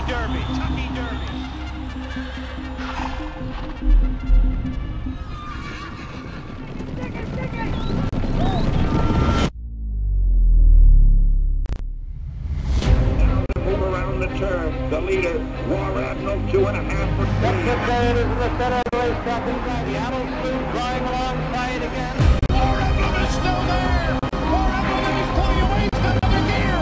Derby. Kentucky Derby. Move around the turn. The leader, War Admiral, 2.5 for speed. Second is in the center of the racetrack. The Admiral Spoon drawing alongside again. War Admiral is still there. War Admiral is pulling away. He's got another gear.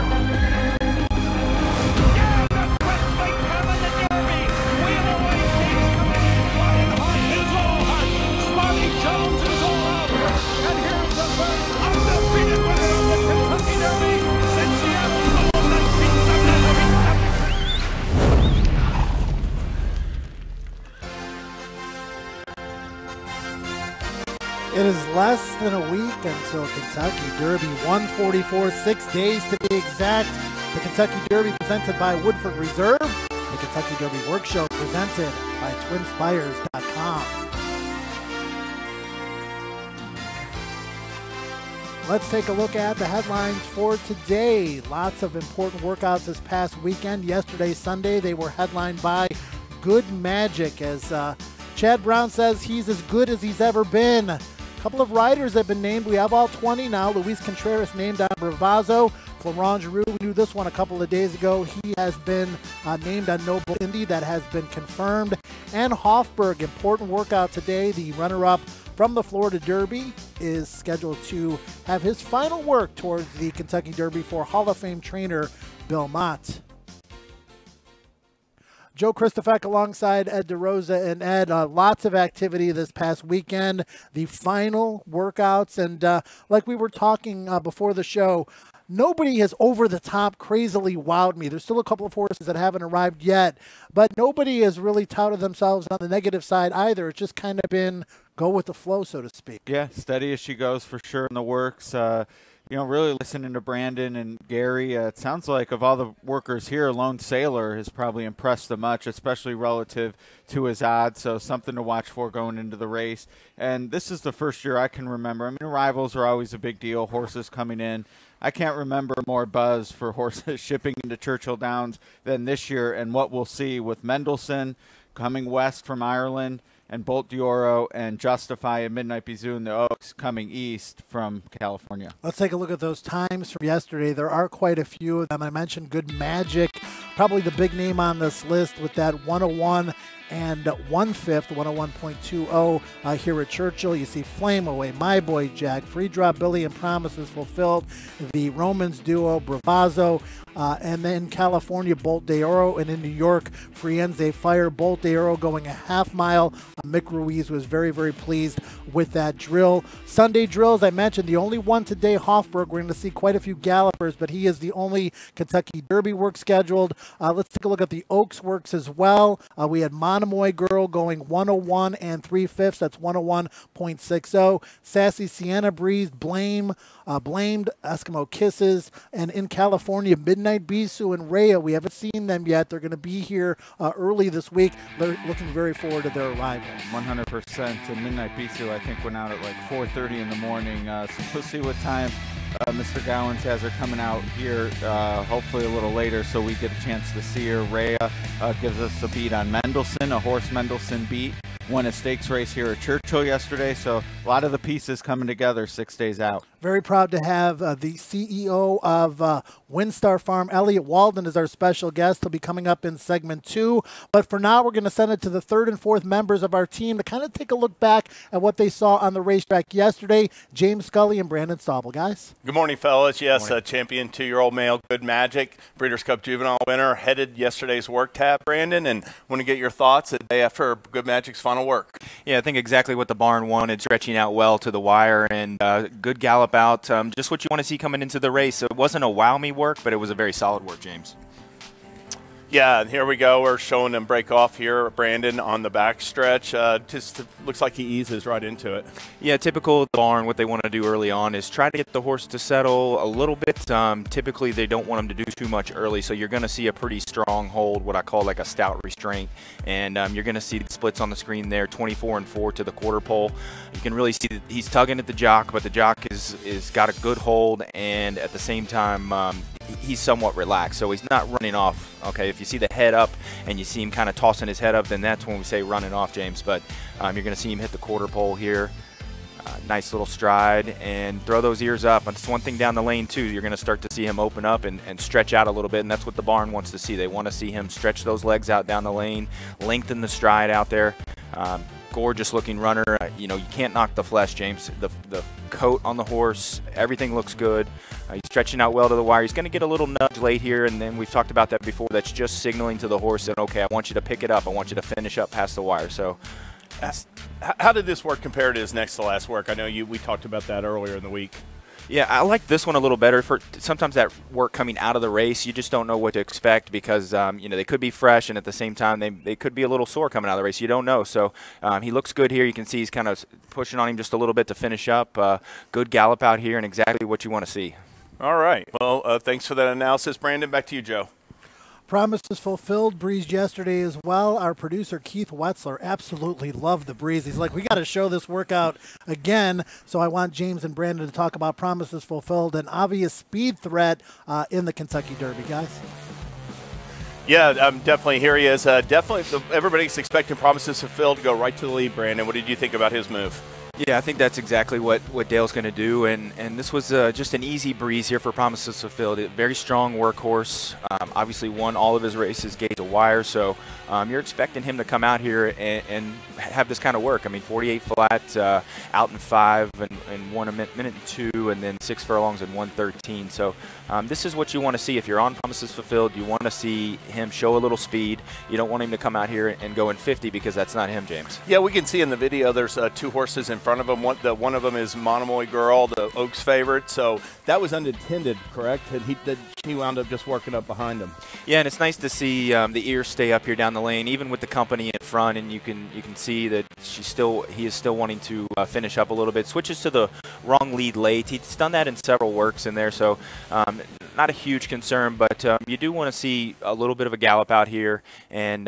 Yeah, the West Lake come in the Derby. Wheel away, James coming in. Flying hot is all hot. Smarty Jones is all out. And here's the first undefeated winner of the Kentucky Derby since Seattle's own 1977. It is less than a week until Kentucky Derby 144, 6 days to be exact. The Kentucky Derby presented by Woodford Reserve. The Kentucky Derby Work Show presented by TwinSpires.com. Let's take a look at the headlines for today. Lots of important workouts this past weekend. Yesterday, Sunday, they were headlined by Good Magic, as Chad Brown says he's as good as he's ever been. A couple of riders have been named. We have all 20 now. Luis Contreras named on Bravazzo. Florent Giroux, we knew this one a couple of days ago. He has been named on Noble Indy. That has been confirmed. And Hofburg, important workout today. The runner-up from the Florida Derby is scheduled to have his final work towards the Kentucky Derby for Hall of Fame trainer Bill Mott. Joe Christofek alongside Ed DeRosa. And Ed, lots of activity this past weekend, the final workouts. And like we were talking before the show, nobody has over the top crazily wowed me. There's still a couple of horses that haven't arrived yet, but nobody has really touted themselves on the negative side either. It's just kind of been go with the flow, so to speak. Yeah, steady as she goes for sure in the works. You know, really listening to Brandon and Gary, it sounds like of all the workers here, Lone Sailor has probably impressed them much, especially relative to his odds. So something to watch for going into the race. And this is the first year I can remember. I mean, arrivals are always a big deal, horses coming in. I can't remember more buzz for horses shipping into Churchill Downs than this year, and what we'll see with Mendelssohn coming west from Ireland, and Bolt d'Oro and Justify and Midnight Bizou and the Oaks coming east from California. Let's take a look at those times from yesterday. There are quite a few of them. I mentioned Good Magic, probably the big name on this list with that 101 and 1/5, 101.20 here at Churchill. You see Flame Away, My Boy Jack, Free Drop Billy and Promises Fulfilled, the Romans duo, Bravazzo, and then California, Bolt d'Oro, and in New York, Frienze Fire, Bolt d'Oro going a half mile. Mick Ruiz was very, very pleased with that drill. Sunday drills, I mentioned, the only one today, Hofburg. We're going to see quite a few gallopers, but he is the only Kentucky Derby work scheduled. Let's take a look at the Oaks works as well. We had Monomoy Girl going 101 and 3/5. That's 101.60. Sassy Sienna Breeze, Blamed, Eskimo Kisses, and in California, Midnight Bisou and Rhea. We haven't seen them yet. They're going to be here early this week. They're looking very forward to their arrival. 100%. And Midnight Bisou, I think, went out at like 4:30 in the morning. So we'll see what time Mr. Gowans has her coming out here, hopefully a little later, so we get a chance to see her. Rhea gives us a beat on Mendelssohn, a horse Mendelssohn beat. Won a stakes race here at Churchill yesterday, so a lot of the pieces coming together 6 days out. Very proud to have the CEO of Windstar Farm, Elliot Walden, as our special guest. He'll be coming up in segment 2. But for now, we're going to send it to the 3rd and 4th members of our team to kind of take a look back at what they saw on the racetrack yesterday. James Scully and Brandon Staubel, guys. Good morning, fellas. Yes, champion 2-year-old male, Good Magic, Breeders' Cup Juvenile winner, headed yesterday's work tab, Brandon, and want to get your thoughts the day after Good Magic's final work. Yeah, I think exactly what the barn wanted, stretching out well to the wire, and good gallop out. Just what you want to see coming into the race. So it wasn't a wow me work, but it was a very solid work, James. Yeah, here we go. We're showing him break off here, Brandon, on the backstretch. Just looks like he eases right into it. Yeah, typical barn, what they want to do early on is try to get the horse to settle a little bit. Typically, they don't want him to do too much early, so you're going to see a pretty strong hold, what I call like a stout restraint. And you're going to see the splits on the screen there, 24 and 4 to the quarter pole. You can really see that he's tugging at the jock, but the jock is got a good hold, and at the same time, he's somewhat relaxed, so he's not running off. Okay, if you see the head up and you see him kind of tossing his head up, then that's when we say running off, James. But you're going to see him hit the quarter pole here. Nice little stride and throw those ears up. That's one thing down the lane too. You're going to start to see him open up and stretch out a little bit, and that's what the barn wants to see. They want to see him stretch those legs out down the lane, lengthen the stride out there. Gorgeous looking runner. You know, you can't knock the flesh, James. The coat on the horse, everything looks good. He's stretching out well to the wire. He's going to get a little nudge late here, and then we've talked about that before. That's just signaling to the horse that, okay, I want you to pick it up. I want you to finish up past the wire. So how did this work compare to his next to last work? I know we talked about that earlier in the week. Yeah, I like this one a little better. For sometimes that work coming out of the race, you just don't know what to expect because you know, they could be fresh, and at the same time they could be a little sore coming out of the race. You don't know. So he looks good here. You can see he's kind of pushing on him just a little bit to finish up. Good gallop out here, and exactly what you want to see. All right. Well, thanks for that analysis, Brandon. Back to you, Joe. Promises fulfilled breezed yesterday as well. Our producer Keith Wetzler absolutely loved the breeze. He's like, we got to show this workout again. So I want James and Brandon to talk about promises fulfilled, an obvious speed threat in the Kentucky Derby, guys. Yeah, definitely. Here he is. Definitely, everybody's expecting promises fulfilled to go right to the lead. Brandon, what did you think about his move? Yeah, I think that's exactly what Dale's going to do, and this was just an easy breeze here for Promises Fulfilled. A very strong workhorse, obviously won all of his races gate to wire, so you're expecting him to come out here and have this kind of work. I mean, 48 flat, out in 5, and won a minute and 2, and then 6 furlongs and 113. So this is what you want to see if you're on Promises Fulfilled. You want to see him show a little speed. You don't want him to come out here and go in 50 because that's not him, James. Yeah, we can see in the video there's 2 horses in front of him. One of them is Monomoy Girl, the Oaks favorite. So that was unintended, correct? And he wound up just working up behind him. Yeah, and it's nice to see the ears stay up here down the lane, even with the company in front, and you can see that he is still wanting to finish up a little bit. Switches to the wrong lead late. He's done that in several works in there, so not a huge concern, but you do want to see a little bit of a gallop out here and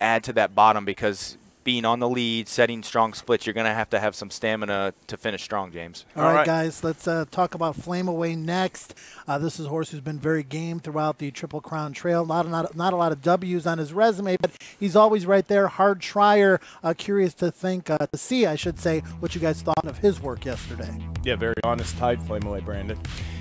add to that bottom because being on the lead, setting strong splits, you're going to have some stamina to finish strong, James. All right, guys, let's talk about Flame Away next. This is a horse who's been very game throughout the Triple Crown Trail. Not a lot of W's on his resume, but he's always right there. Hard trier. Curious to see, I should say, what you guys thought of his work yesterday. Yeah, very honest tide, Flame Away, Brandon.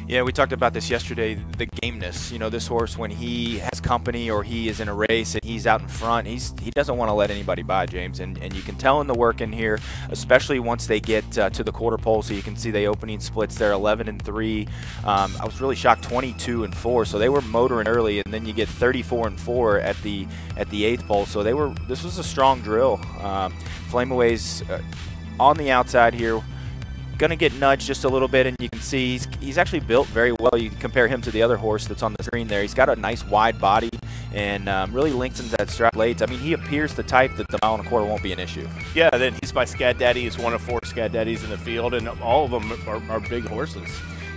Yeah, we talked about this yesterday, the gameness. You know, this horse, when he has company or he is in a race and he's out in front, he doesn't want to let anybody by, James. And you can tell in the work in here, especially once they get to the quarter pole, so you can see the opening splits there, 11 and 3. I was really shocked, 22 and 4. So they were motoring early, and then you get 34 and 4 at the 8th pole. So this was a strong drill. Flame Away's on the outside here. Going to get nudged just a little bit, and you can see he's actually built very well. You can compare him to the other horse that's on the screen there. He's got a nice wide body and really lengthens that stride late. I mean, he appears the type that the 1 1/4 won't be an issue. Yeah, then he's by Scad Daddy. He's one of 4 Scad Daddies in the field, and all of them are big horses.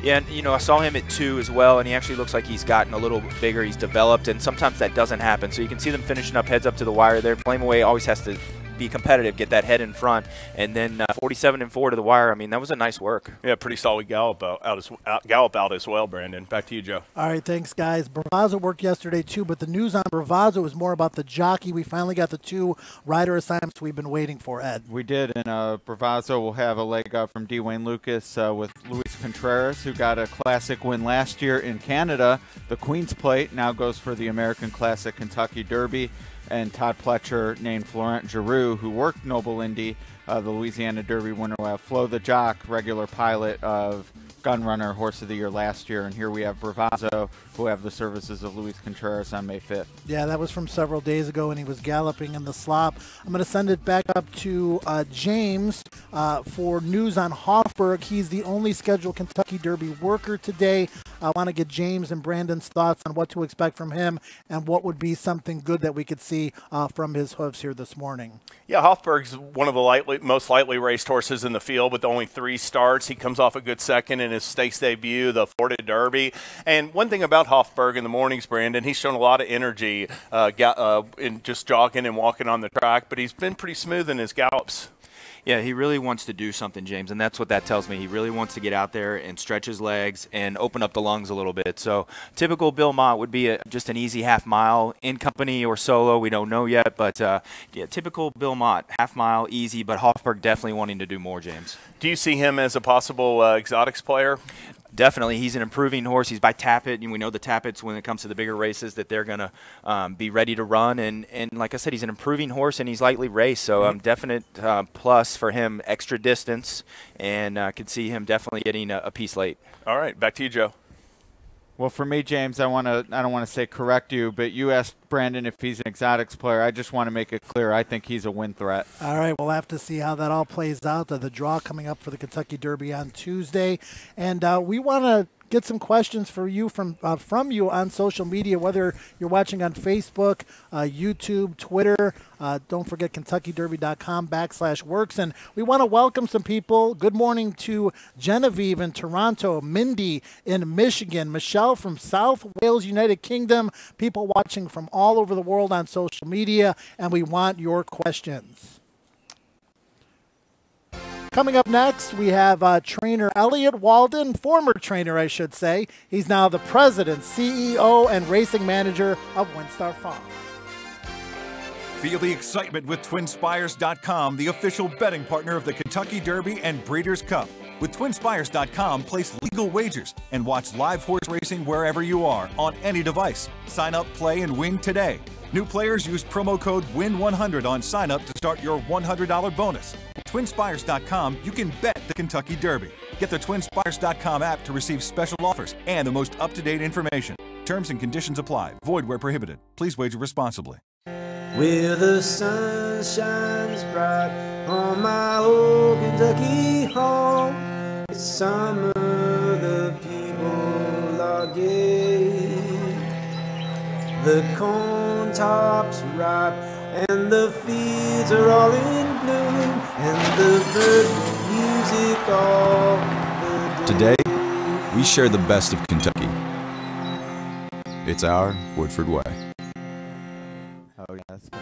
Yeah, and, you know, I saw him at 2 as well, and he actually looks like he's gotten a little bigger. He's developed, and sometimes that doesn't happen. So you can see them finishing up heads up to the wire there. Flame Away always has to be competitive, get that head in front, and then 47 and 4 to the wire. I mean, that was a nice work. Yeah, pretty solid gallop out as well, Brandon. Back to you, Joe. All right, thanks, guys. Bravazzo worked yesterday too, but the news on Bravazzo was more about the jockey. We finally got the 2 rider assignments we've been waiting for, Ed. We did, and Bravazzo will have a leg up from D. Wayne Lucas with Luis Contreras, who got a classic win last year in Canada. The Queen's Plate now goes for the American Classic Kentucky Derby. And Todd Pletcher named Florent Giroux, who worked Noble Indy, the Louisiana Derby winner. Will have Flo the Jock, regular pilot of Gunrunner, Horse of the Year last year. And here we have Bravazzo, who have the services of Luis Contreras on May 5th. Yeah, that was from several days ago, and he was galloping in the slop. I'm going to send it back up to James for news on Hofburg. He's the only scheduled Kentucky Derby worker today. I want to get James and Brandon's thoughts on what to expect from him and what would be something good that we could see from his hooves here this morning. Yeah, Hofburg's one of the most lightly raced horses in the field with only 3 starts. He comes off a good second in his stakes debut, the Florida Derby. And one thing about Hofburg in the mornings, Brandon, he's shown a lot of energy in just jogging and walking on the track, but he's been pretty smooth in his gallops. Yeah, he really wants to do something, James, and that's what that tells me. He really wants to get out there and stretch his legs and open up the lungs a little bit. So typical Bill Mott would be just an easy half mile in company or solo. We don't know yet, but yeah, typical Bill Mott, half mile, easy, but Hofburg definitely wanting to do more, James. Do you see him as a possible exotics player? Definitely. He's an improving horse. He's by Tappet, and we know the Tappets, when it comes to the bigger races, that they're going to be ready to run. And like I said, he's an improving horse, and he's lightly raced. So definite plus for him, extra distance, and could see him definitely getting a piece late. All right, back to you, Joe. Well, for me, James, I don't want to say correct you, but you asked Brandon if he's an exotics player. I just want to make it clear. I think he's a win threat. All right, we'll have to see how that all plays out. The draw coming up for the Kentucky Derby on Tuesday, and we want to get some questions for you from you on social media, whether you're watching on Facebook, YouTube, Twitter. Don't forget KentuckyDerby.com/works. And we want to welcome some people. Good morning to Genevieve in Toronto, Mindy in Michigan, Michelle from South Wales, United Kingdom, people watching from all over the world on social media, and we want your questions. Coming up next, we have trainer Elliott Walden, former trainer, I should say. He's now the president, CEO, and racing manager of WinStar Farm. Feel the excitement with TwinSpires.com, the official betting partner of the Kentucky Derby and Breeders' Cup. With TwinSpires.com, place legal wagers and watch live horse racing wherever you are on any device. Sign up, play, and win today. New players use promo code WIN100 on sign up to start your $100 bonus. TwinSpires.com, you can bet the Kentucky Derby. Get the TwinSpires.com app to receive special offers and the most up-to-date information. Terms and conditions apply. Void where prohibited. Please wager responsibly. Where the sun shines bright on my old Kentucky home. It's summer, the people are gay. The corn tops ripe and the fields are all in bloom, and the bird music all the day. Today, we share the best of Kentucky. It's our Woodford way. Oh yeah, that's been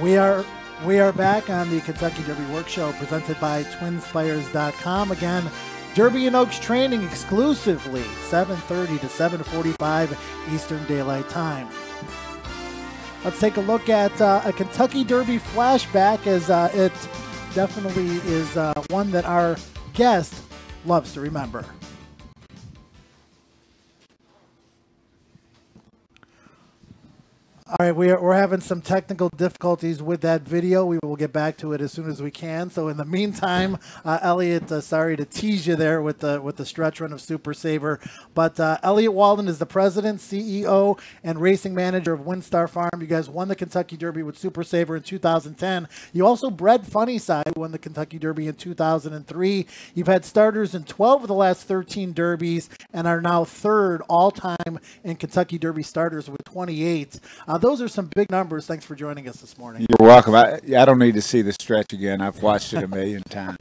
good. We are back on the Kentucky Derby Work Show presented by TwinSpires.com. Again, Derby and Oaks training exclusively 7:30 to 7:45 Eastern Daylight Time. Let's take a look at a Kentucky Derby flashback, as it definitely is one that our guest loves to remember. All right, we're having some technical difficulties with that video. We will get back to it as soon as we can. So in the meantime, Elliott, sorry to tease you there with the stretch run of Super Saver, but Elliott Walden is the president, CEO, and racing manager of WinStar Farm. You guys won the Kentucky Derby with Super Saver in 2010. You also bred Funnyside, who won the Kentucky Derby in 2003. You've had starters in 12 of the last 13 Derbies and are now third all-time in Kentucky Derby starters with 28. Those are some big numbers. Thanks for joining us this morning. You're welcome. I don't need to see the stretch again. I've watched it a million times.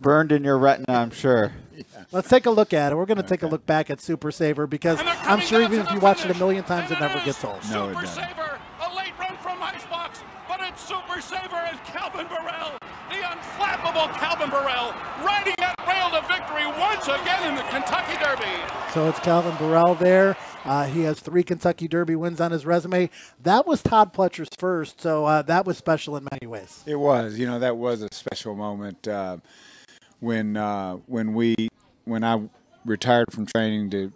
Burned in your retina, I'm sure. Yeah. Let's take a look at it. We're going to take a look back at Super Saver, because I'm sure even if you watch it a million times, it never gets old. No, it Super doesn't. Saver, a late run from Icebox, but it's Super Saver and Calvin Burrell, the unflappable Calvin Burrell, riding that rail to victory once again in the Kentucky Derby. So it's Calvin Burrell there. He has 3 Kentucky Derby wins on his resume. That was Todd Pletcher's first, so that was special in many ways. It was. You know, that was a special moment when I retired from training to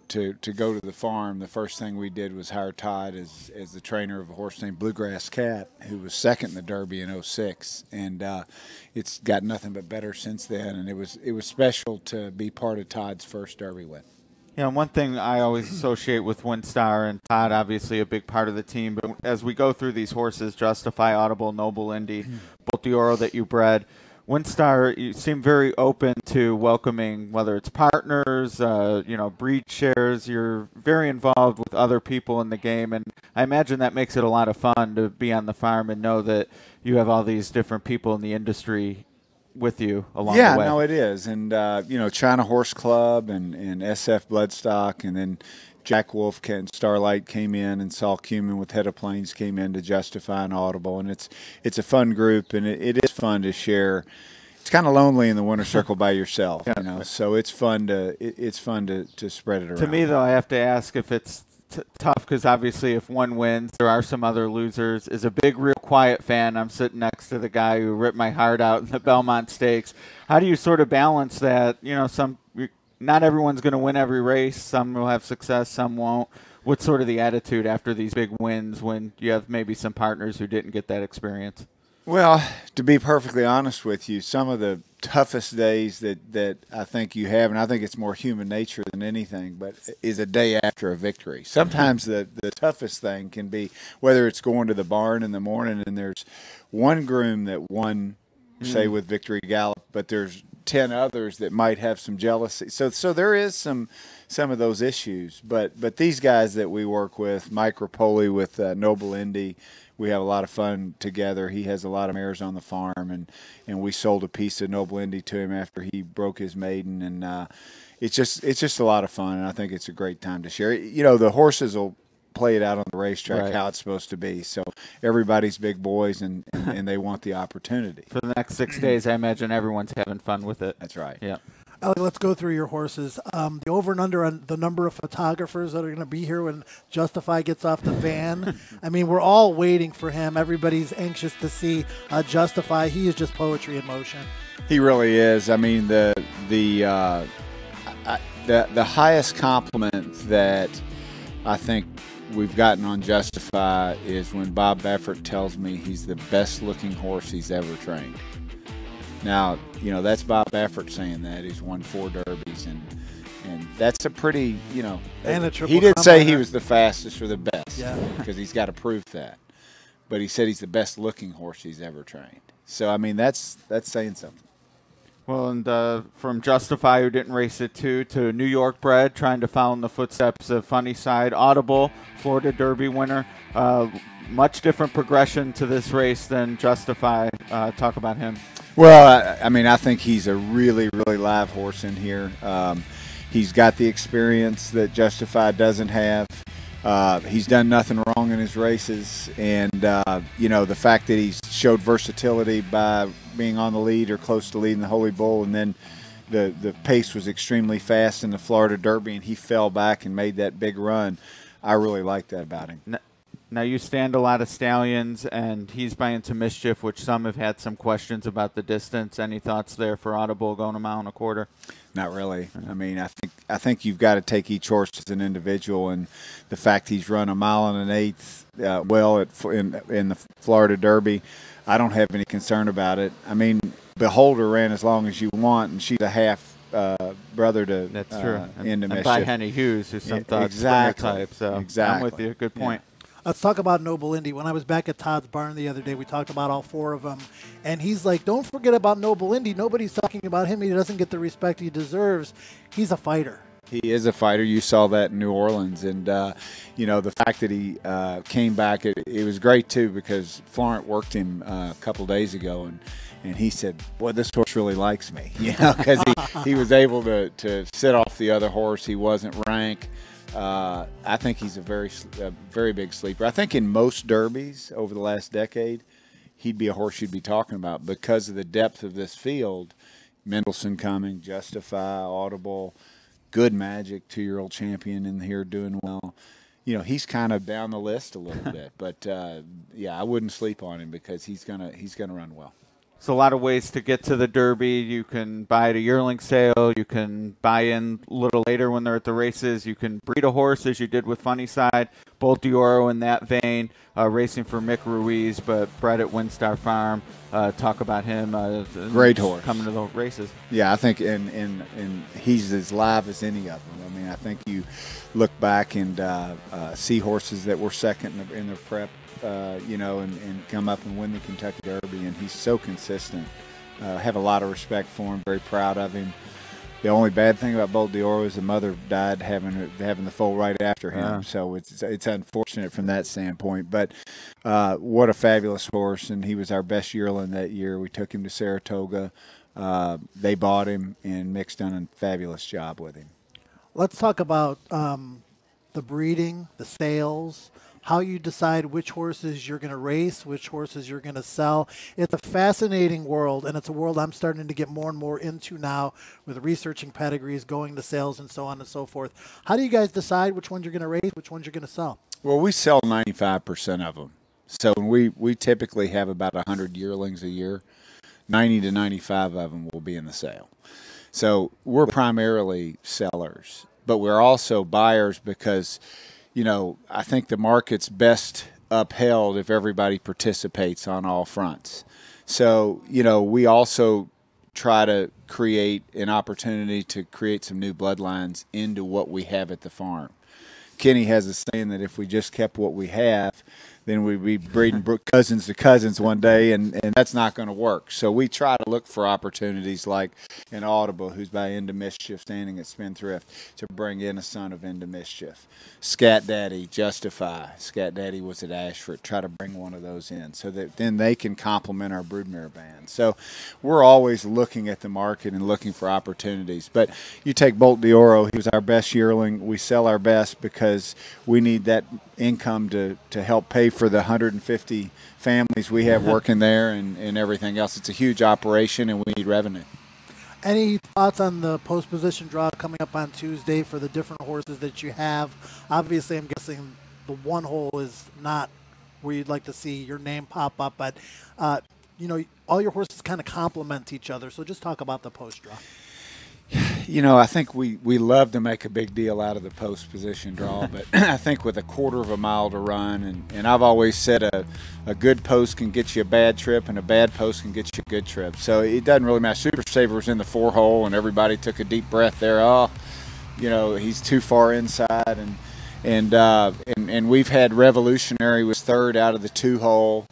go to the farm. The first thing we did was hire Todd as the trainer of a horse named Bluegrass Cat, who was second in the Derby in '06, and it's got nothing but better since then. And it was special to be part of Todd's first Derby win. You know, one thing I always associate with WinStar, and Todd obviously a big part of the team, but as we go through these horses, Justify, Audible, Noble Indy, both the Oro that you bred, WinStar, you seem very open to welcoming, whether it's partners, breed shares. You're very involved with other people in the game, and I imagine that makes it a lot of fun to be on the farm and know that you have all these different people in the industry with you along the way. Yeah, no, it is. And, China Horse Club and SF Bloodstock, and then Jack Wolf and Starlight came in, and Saul Cumin with Head of Plains came in to Justify and Audible, and it's a fun group, and it is fun to share. It's kind of lonely in the winner circle by yourself, you know. So it's fun to spread it around. To me, though, I have to ask if it's tough, because obviously if one wins, there are some other losers. As a big, real quiet fan, I'm sitting next to the guy who ripped my heart out in the Belmont Stakes. How do you sort of balance that? You know, not everyone's going to win every race. Some will have success, some won't. What's sort of the attitude after these big wins when you have maybe some partners who didn't get that experience? Well, to be perfectly honest with you, some of the toughest days that I think you have, and I think it's more human nature than anything, but is a day after a victory. Sometimes the toughest thing can be whether it's going to the barn in the morning and there's one groom that won, say, with Victory Gallop, but there's 10 others that might have some jealousy. So there is some of those issues. But these guys that we work with, Mike Rapoli with Noble Indy, we have a lot of fun together. He has a lot of mares on the farm, and we sold a piece of Noble Indy to him after he broke his maiden, and it's just a lot of fun, and I think it's a great time to share. You know, the horses will play it out on the racetrack how it's supposed to be. So everybody's big boys, and they want the opportunity. For the next 6 days, I imagine everyone's having fun with it. That's right. Yeah. Let's go through your horses. The over and under on the number of photographers that are going to be here when Justify gets off the van. I mean, we're all waiting for him. Everybody's anxious to see Justify. He is just poetry in motion. He really is. I mean, the highest compliment that I think we've gotten on Justify is when Bob Baffert tells me he's the best looking horse he's ever trained. Now, you know, that's Bob Baffert saying that. He's won 4 derbies, and that's a pretty, you know. And a triple. He didn't say he was the fastest or the best, because he's got to prove that. But he said he's the best looking horse he's ever trained. So I mean, that's saying something. Well, and from Justify, who didn't race it too, to New York bred, trying to follow in the footsteps of Funny Side, Audible, Florida Derby winner. Much different progression to this race than Justify. Talk about him. Well, I mean, I think he's a really, really live horse in here. He's got the experience that Justify doesn't have. He's done nothing wrong in his races, and you know, the fact that he's showed versatility by being on the lead or close to leading the Holy Bull, and then the pace was extremely fast in the Florida Derby, and he fell back and made that big run. I really like that about him. Now, you stand a lot of stallions, and he's buying to Mischief, which some have had some questions about the distance. Any thoughts there for Audible going a mile and a quarter? Not really. I mean, I think you've got to take each horse as an individual, and the fact he's run a mile and an eighth in the Florida Derby, I don't have any concern about it. I mean, Beholder ran as long as you want, and she's a half brother to That's true. Into and Mischief. by Henny Hughes, who's some thoughts type. So I'm with you. Good point. Let's talk about Noble Indy. When I was back at Todd's barn the other day, we talked about all 4 of them. And he's like, don't forget about Noble Indy. Nobody's talking about him. He doesn't get the respect he deserves. He's a fighter. He is a fighter. You saw that in New Orleans. And, you know, the fact that he came back, it was great, too, because Florent worked him a couple days ago. And he said, boy, this horse really likes me. You know, because he was able to sit off the other horse. He wasn't rank. I think he's a very big sleeper. I think in most derbies over the last decade, he'd be a horse you'd be talking about because of the depth of this field. Mendelssohn coming, Justify, Audible, Good Magic, 2-year-old champion in here doing well. You know, he's kind of down the list a little bit, but yeah, I wouldn't sleep on him because he's gonna run well. There's a lot of ways to get to the Derby. You can buy at a yearling sale. You can buy in a little later when they're at the races. You can breed a horse, as you did with Funny Side. Bolt d'Oro in that vein, racing for Mick Ruiz, but bred at Windstar Farm. Talk about him. Great horse. Coming to the races. Yeah, I think and he's as live as any of them. I mean, I think you look back and see horses that were second in their prep, you know, and come up and win the Kentucky Derby, and he's so consistent. Have a lot of respect for him, very proud of him. The only bad thing about Bolt d'Oro is the mother died having the foal right after him, so it's unfortunate from that standpoint. But what a fabulous horse, and he was our best yearling that year. We took him to Saratoga. They bought him, and Mick's done a fabulous job with him. Let's talk about the breeding, the sales, how you decide which horses you're going to race, which horses you're going to sell. It's a fascinating world, and it's a world I'm starting to get more and more into now with researching pedigrees, going to sales, and so on and so forth. How do you guys decide which ones you're going to race, which ones you're going to sell? Well, we sell 95% of them. So we typically have about 100 yearlings a year. 90 to 95 of them will be in the sale. So we're primarily sellers, but we're also buyers because, you know, I think the market's best upheld if everybody participates on all fronts. So, you know, we also try to create an opportunity to create some new bloodlines into what we have at the farm. Kenny has a saying that if we just kept what we have, then we'd be breeding cousins to cousins one day, and that's not going to work. So we try to look for opportunities like an Audible, who's by Into Mischief, standing at Spendthrift, to bring in a son of Into Mischief. Scat Daddy, Justify. Scat Daddy was at Ashford. Try to bring one of those in so that then they can complement our broodmare band. So we're always looking at the market and looking for opportunities. But you take Bolt d'Oro, he was our best yearling. We sell our best because we need that income to help pay for the 150 families we have working there and everything else. It's a huge operation, and we need revenue. Any thoughts on the post position draw coming up on Tuesday for the different horses that you have? Obviously, I'm guessing the one hole is not where you'd like to see your name pop up, but you know, all your horses kind of complement each other. So just talk about the post draw. You know, I think we love to make a big deal out of the post position draw, but I think with a quarter of a mile to run, and I've always said a good post can get you a bad trip and a bad post can get you a good trip. So it doesn't really matter. Super Saver was in the 4-hole, and everybody took a deep breath there. Oh, you know, he's too far inside, and we've had Revolutionary was third out of the 2-hole.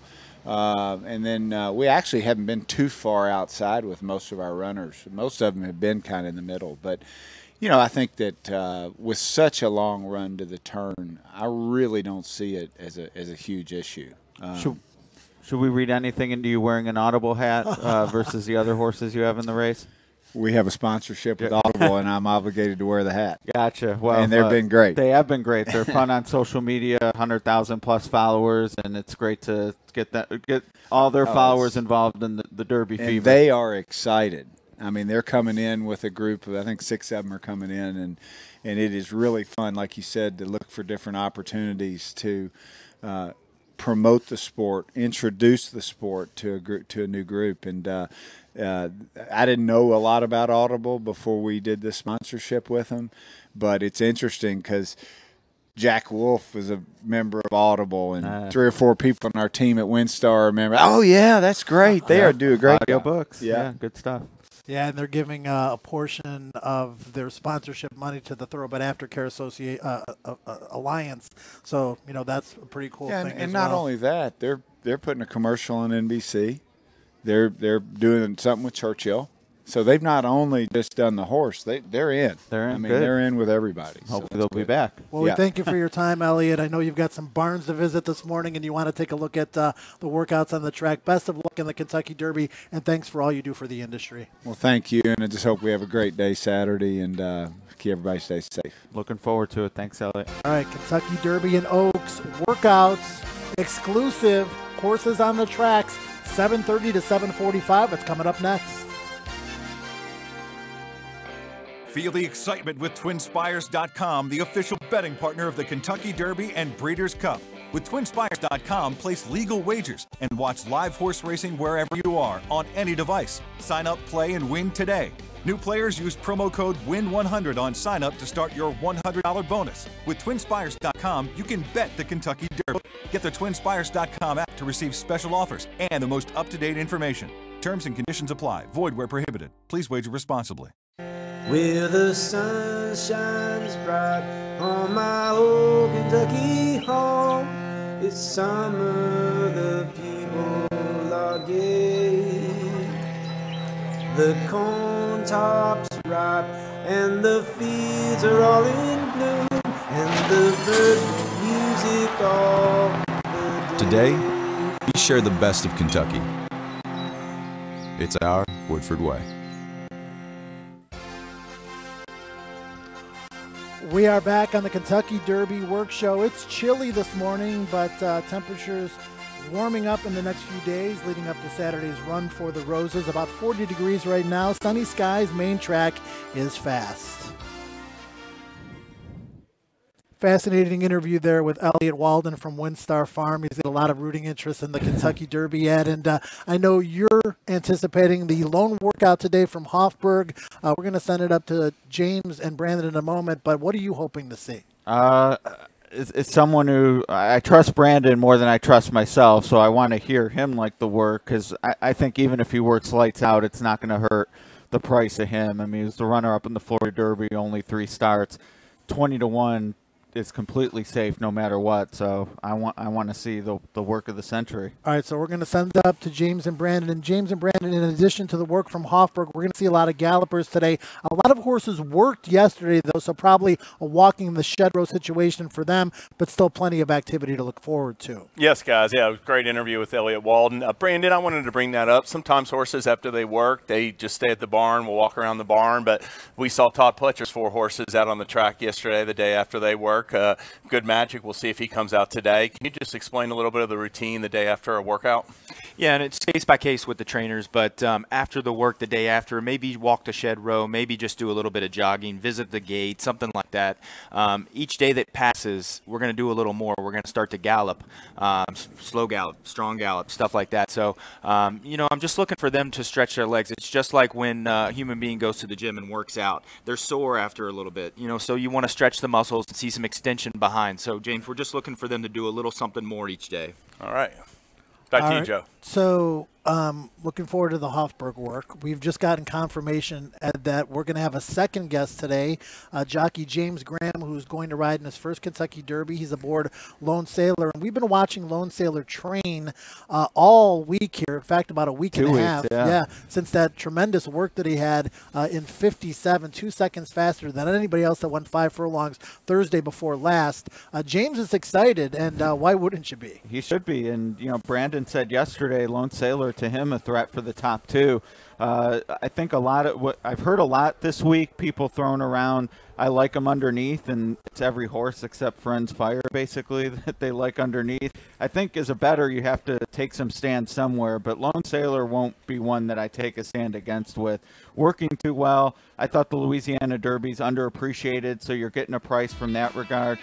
And then we actually haven't been too far outside with most of our runners. Most of them have been kind of in the middle. But, you know, I think that with such a long run to the turn, I really don't see it as a huge issue. Should we read anything into you wearing an Audible hat versus the other horses you have in the race? We have a sponsorship with Audible, and I'm obligated to wear the hat. Gotcha. Well, and they've been great. They have been great. They're fun on social media, 100,000 plus followers, and it's great to get all their followers involved in the Derby fever. They are excited. I mean, they're coming in with a group of, I think 6 of them are coming in, and it is really fun, like you said, to look for different opportunities to promote the sport, introduce the sport to a new group. And I didn't know a lot about Audible before we did the sponsorship with them, but it's interesting because Jack Wolf was a member of Audible, and 3 or 4 people on our team at WinStar remember. Oh yeah, that's great. They do a great audio job. books. Yeah, good stuff. Yeah, and they're giving a portion of their sponsorship money to the Thoroughbred Aftercare Alliance. So, you know, that's a pretty cool thing. And not only that, they're putting a commercial on NBC. They're doing something with Churchill. So they've not only just done the horse, they're in. They're in. I mean, good. they're in with everybody. Hopefully they'll be back. Well, we thank you for your time, Elliot. I know you've got some barns to visit this morning, and you want to take a look at the workouts on the track. Best of luck in the Kentucky Derby, and thanks for all you do for the industry. Well, thank you, and I just hope we have a great day Saturday, and keep everybody stay safe. Looking forward to it. Thanks, Elliot. All right, Kentucky Derby and Oaks workouts, exclusive horses on the tracks, 7:30 to 7:45. It's coming up next. Feel the excitement with TwinSpires.com, the official betting partner of the Kentucky Derby and Breeders' Cup. With TwinSpires.com, place legal wagers and watch live horse racing wherever you are on any device. Sign up, play, and win today. New players use promo code WIN100 on sign up to start your $100 bonus. With TwinSpires.com, you can bet the Kentucky Derby. Get the TwinSpires.com app to receive special offers and the most up-to-date information. Terms and conditions apply. Void where prohibited. Please wager responsibly. Where the sun shines bright on my old Kentucky home. It's summer, the people are gay. The corn tops ripe and the fields are all in bloom, and the bird music all the day. Today, we share the best of Kentucky. It's our Woodford way. We are back on the Kentucky Derby Work Show. It's chilly this morning, but temperatures warming up in the next few days leading up to Saturday's Run for the Roses. About 40 degrees right now. Sunny skies. Main track is fast. Fascinating interview there with Elliott Walden from WinStar Farm. He's got a lot of rooting interest in the Kentucky Derby yet, and I know you're anticipating the lone workout today from Hofburg. We're going to send it up to James and Brandon in a moment, but what are you hoping to see? It's someone who I trust Brandon more than I trust myself, so I want to hear him like the work, because I think even if he works lights out, it's not going to hurt the price of him. I mean, he was the runner-up in the Florida Derby, only 3 starts, 20-1. Is completely safe no matter what, so I want to see the work of the century. All right, so we're going to send it up to James and Brandon. And James and Brandon, in addition to the work from Hofburg, we're going to see a lot of gallopers today. A lot of horses worked yesterday, though, so probably a walking the shed row situation for them, but still plenty of activity to look forward to. Yes, guys. Yeah, it was a great interview with Elliott Walden. Brandon, I wanted to bring that up. Sometimes horses, after they work, they just stay at the barn. We'll walk around the barn, but we saw Todd Pletcher's 4 horses out on the track yesterday, the day after they work. Good Magic, we'll see if he comes out today. Can you just explain a little bit of the routine the day after a workout? Yeah, and it's case by case with the trainers, but after the work the day after, maybe walk the shed row, maybe just do a little bit of jogging, visit the gate, something like that. Each day that passes, we're going to do a little more. We're going to start to gallop, slow gallop, strong gallop, stuff like that. So, you know, I'm just looking for them to stretch their legs. It's just like when a human being goes to the gym and works out. They're sore after a little bit, you know, so you want to stretch the muscles and see some extension behind. So, James, we're just looking for them to do a little something more each day. All right. Back to you, Joe. So, looking forward to the Hofburg work. We've just gotten confirmation that we're going to have a second guest today, jockey James Graham, who's going to ride in his first Kentucky Derby. He's aboard Lone Sailor, and we've been watching Lone Sailor train all week here. In fact, about a week and a half. Yeah, since that tremendous work that he had in 57, 2 seconds faster than anybody else that won 5 furlongs Thursday before last. James is excited, and why wouldn't you be? He should be, and you know, Brandon said yesterday, Lone Sailor to him a threat for the top 2. I think a lot of what I've heard a lot this week, people throwing around, I like him underneath, and it's every horse except Friends Fire, basically, that they like underneath. I think as a bettor, you have to take some stand somewhere, but Lone Sailor won't be one that I take a stand against with. Working too well. I thought the Louisiana Derby's underappreciated, so you're getting a price from that regard.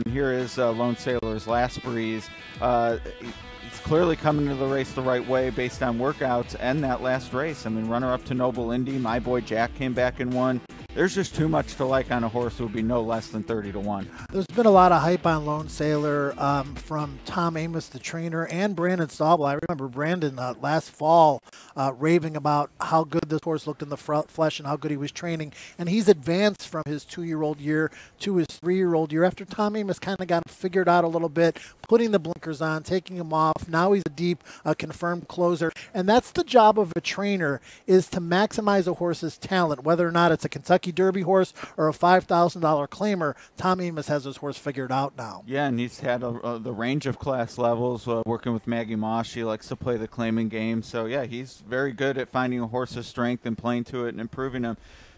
Here is Lone Sailor's last breeze. He's clearly coming to the race the right way based on workouts and that last race. I mean, runner-up to Noble Indy, my boy Jack came back and won. There's just too much to like on a horse who would be no less than 30-1. There's been a lot of hype on Lone Sailor from Tom Amos, the trainer, and Brandon Stauble. I remember Brandon last fall raving about how good this horse looked in the flesh and how good he was training. And he's advanced from his 2-year-old year to his 3-year-old year after Tom Amos kind of got him figured out a little bit, putting the blinkers on, taking him off. Now he's a deep, confirmed closer. And that's the job of a trainer, is to maximize a horse's talent, whether or not it's a Kentucky Derby horse or a $5,000 claimer. Tom Amos has his horse figured out now. Yeah, and he's had the range of class levels, working with Maggie Moss. She likes to play the claiming game. So, yeah, he's very good at finding a horse's strength and playing to it and improving him.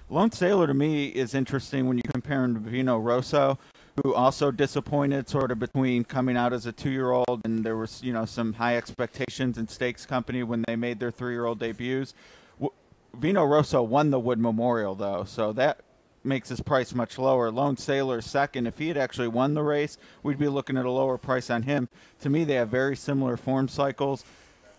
Lone Sailor, to me, is interesting when you compare him to Vino Rosso, who also disappointed sort of between coming out as a 2-year-old, and there was, you know, some high expectations in Stakes Company when they made their 3-year-old debuts. Vino Rosso won the Wood Memorial, though, so that makes his price much lower. Lone Sailor second. If he had actually won the race, we'd be looking at a lower price on him. To me, they have very similar form cycles.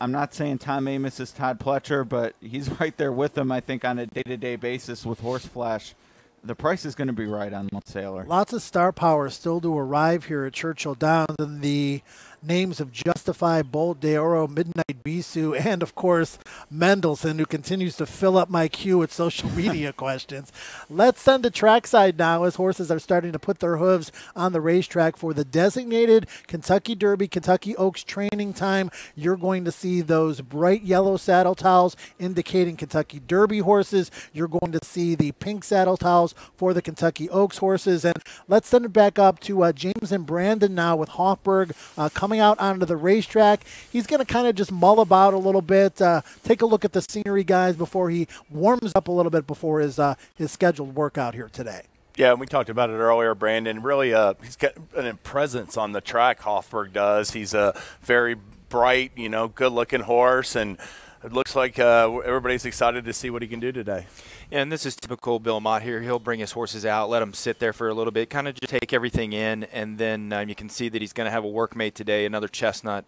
I'm not saying Tom Amos is Todd Pletcher, but he's right there with him, I think, on a day-to-day basis with Horse Flash. The price is going to be right on Lone Sailor. Lots of star power still to arrive here at Churchill Downs, and the names of Justify, Bold Deoro, Midnight Bisou, and, of course, Mendelssohn, who continues to fill up my queue with social media questions. Let's send to trackside now as horses are starting to put their hooves on the racetrack for the designated Kentucky Derby, Kentucky Oaks training time. You're going to see those bright yellow saddle towels indicating Kentucky Derby horses. You're going to see the pink saddle towels for the Kentucky Oaks horses. And let's send it back up to James and Brandon now with Hofburg coming out onto the racetrack. He's going to kind of just mull about a little bit, take a look at the scenery, guys, before he warms up a little bit before his scheduled workout here today. Yeah, we talked about it earlier, Brandon. Really, he's got a presence on the track, Hofburg does. He's a very bright, good-looking horse, and it looks like everybody's excited to see what he can do today. Yeah, and this is typical Bill Mott here. He'll bring his horses out, let them sit there for a little bit, kind of just take everything in, and then you can see that he's going to have a workmate today, another chestnut.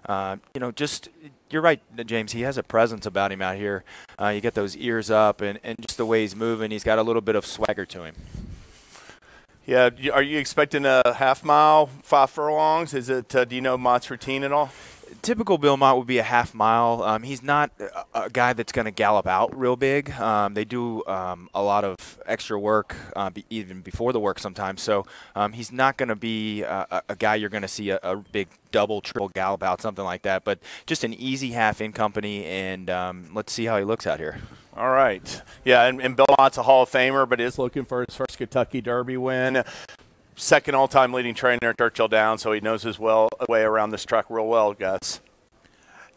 You're right, James. He has a presence about him out here. You get those ears up, and just the way he's moving, he's got a little bit of swagger to him. Yeah, are you expecting a half mile, 5 furlongs? Is it? Do you know Mott's routine at all? Typical Bill Mott would be a half mile. He's not a guy that's going to gallop out real big. They do a lot of extra work even before the work sometimes. So he's not going to be a guy you're going to see a big double, triple gallop out, something like that. But just an easy half in company, and let's see how he looks out here. All right. Yeah, and Bill Mott's a Hall of Famer, but is looking for his first Kentucky Derby win. Second all-time leading trainer at Churchill Downs, so he knows his way around this track real well, guys.